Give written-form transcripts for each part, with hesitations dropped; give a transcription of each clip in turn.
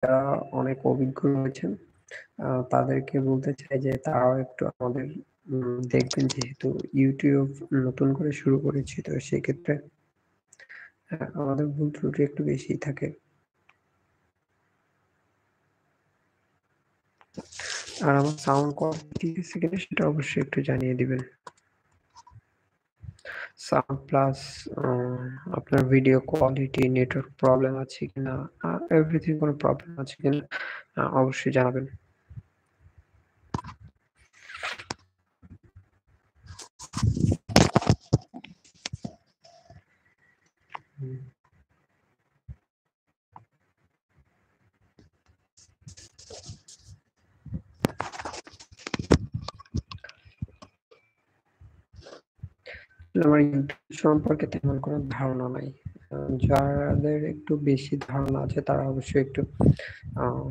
যারা অনেক অভিজ্ঞ রয়েছেন তাদেরকে বলতে চাই যে তারাও একটু আমাদের দেখবেন, যেহেতু YouTube নতুন করে শুরু করেছি, তো সেক্ষেত্রে আমাদের ভুল ত্রুটি একটু বেশিই থাকে। আর আমার সাউন্ড কোয়ালিটি ঠিক আছে কিনা সেটা অবশ্যই একটু জানিয়ে দিবেন। সাউন্ড প্লাস আপনার ভিডিও কোয়ালিটি, নেটওয়ার্ক প্রবলেম আছে কিনা, এভরিথিং কোনো প্রবলেম আছে কিনা অবশ্যই জানাবেন। আমার YouTube সম্পর্কে তেমন কোনো ধারণা নাই। যাদের একটু বেশি ধারণা আছে তারা অবশ্যই একটু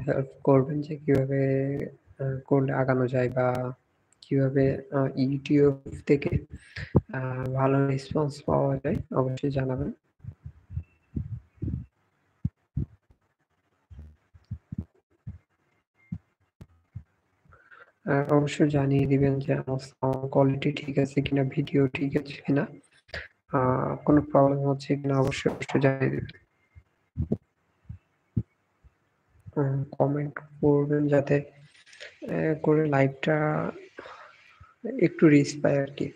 হেল্প করবেন যে কিভাবে করলে আগানো যায়, বা কিভাবে YouTube থেকে ভালো রেসপন্স পাওয়া যায় অবশ্যই জানাবেন। অবশ্যই জানিয়ে দিবেন যে আমার সাউন্ড কোয়ালিটি ঠিক আছে কিনা, ভিডিও ঠিক আছে কিনা, কোনো প্রবলেম হচ্ছে কিনা অবশ্যই জানিয়ে দিবেন। কমেন্ট করবেন যাতে করে লাইভটা একটু রিচ পায় আরকি।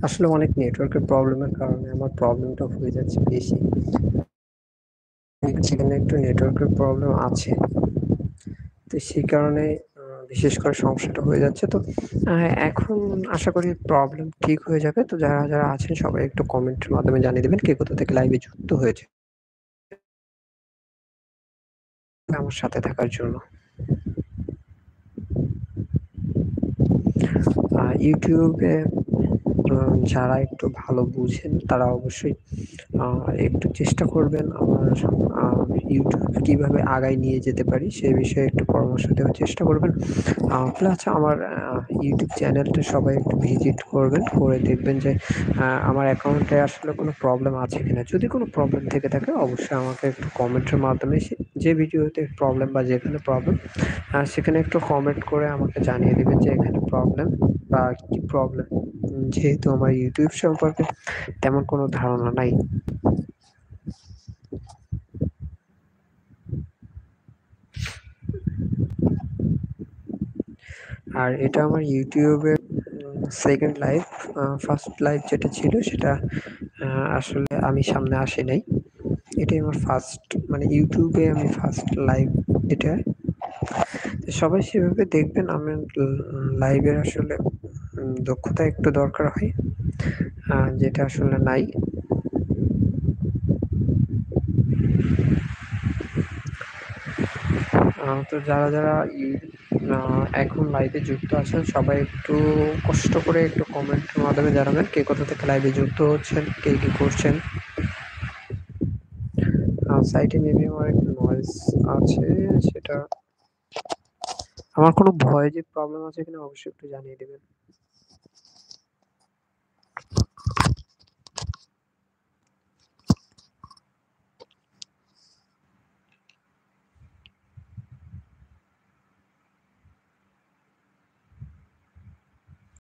আসলে অনেক নেটওয়ার্কের প্রবলেমের কারণে আমার প্রবলেমটা হয়ে যাচ্ছে বেশি। সেখানে একটু নেটওয়ার্কের প্রবলেম আছে, তো সেই কারণে বিশেষ করে সমস্যাটা হয়ে যাচ্ছে। তো এখন আশা করি প্রবলেম ঠিক হয়ে যাবে। তো যারা আছেন সবাই একটু কমেন্টের মাধ্যমে জানিয়ে দিবেন কে কোথা থেকে লাইভে যুক্ত হয়েছে আমার সাথে থাকার জন্য। ইউটিউবে যারা একটু ভালো বুঝেন তারা অবশ্যই একটু চেষ্টা করবেন আমার ইউটিউব কিভাবে আগায় নিয়ে যেতে পারি সে বিষয়ে একটু পরামর্শ দেওয়ার চেষ্টা করবেন। প্লাস আমার ইউটিউব চ্যানেলটা সবাই একটু ভিজিট করবেন, করে দেখবেন যে আমার অ্যাকাউন্টে আসলে কোনো প্রবলেম আছে কিনা। যদি কোনো প্রবলেম থেকে থাকে অবশ্যই আমাকে একটু কমেন্টের মাধ্যমে যে ভিডিওতে প্রবলেম বা যেখানে প্রবলেম সেখানে একটু কমেন্ট করে আমাকে জানিয়ে দিবেন যে এখানে প্রবলেম বা কি প্রবলেম। যেহেতু আমার ইউটিউব সম্পর্কে তেমন কোনো ধারণা নাই। আর এটা আমার ইউটিউবে সেকেন্ড লাইভ। ফার্স্ট লাইভ যেটা ছিল সেটা আসলে আমি সামনে আসি নাই। এটাই আমার ফার্স্ট, মানে ইউটিউবে আমি ফার্স্ট লাইভ এটা। সবাই সেভাবে দেখবেন। আমার লাইভের আসলে দক্ষতা একটু দরকার হয়, যেটা আসলে নাই। তো যারা এখন লাইভে যুক্ত আছেন সবাই একটু কষ্ট করে একটু কমেন্টের মাধ্যমে জানাবেন কে কোথা থেকে লাইভে যুক্ত হচ্ছেন, কে কি করছেন। সাইটে মেবি আমার একটু নয়েজ আছে, সেটা আমার কোনো ভয়েসের প্রবলেম আছে কিনা অবশ্যই একটু জানিয়ে দেবেন।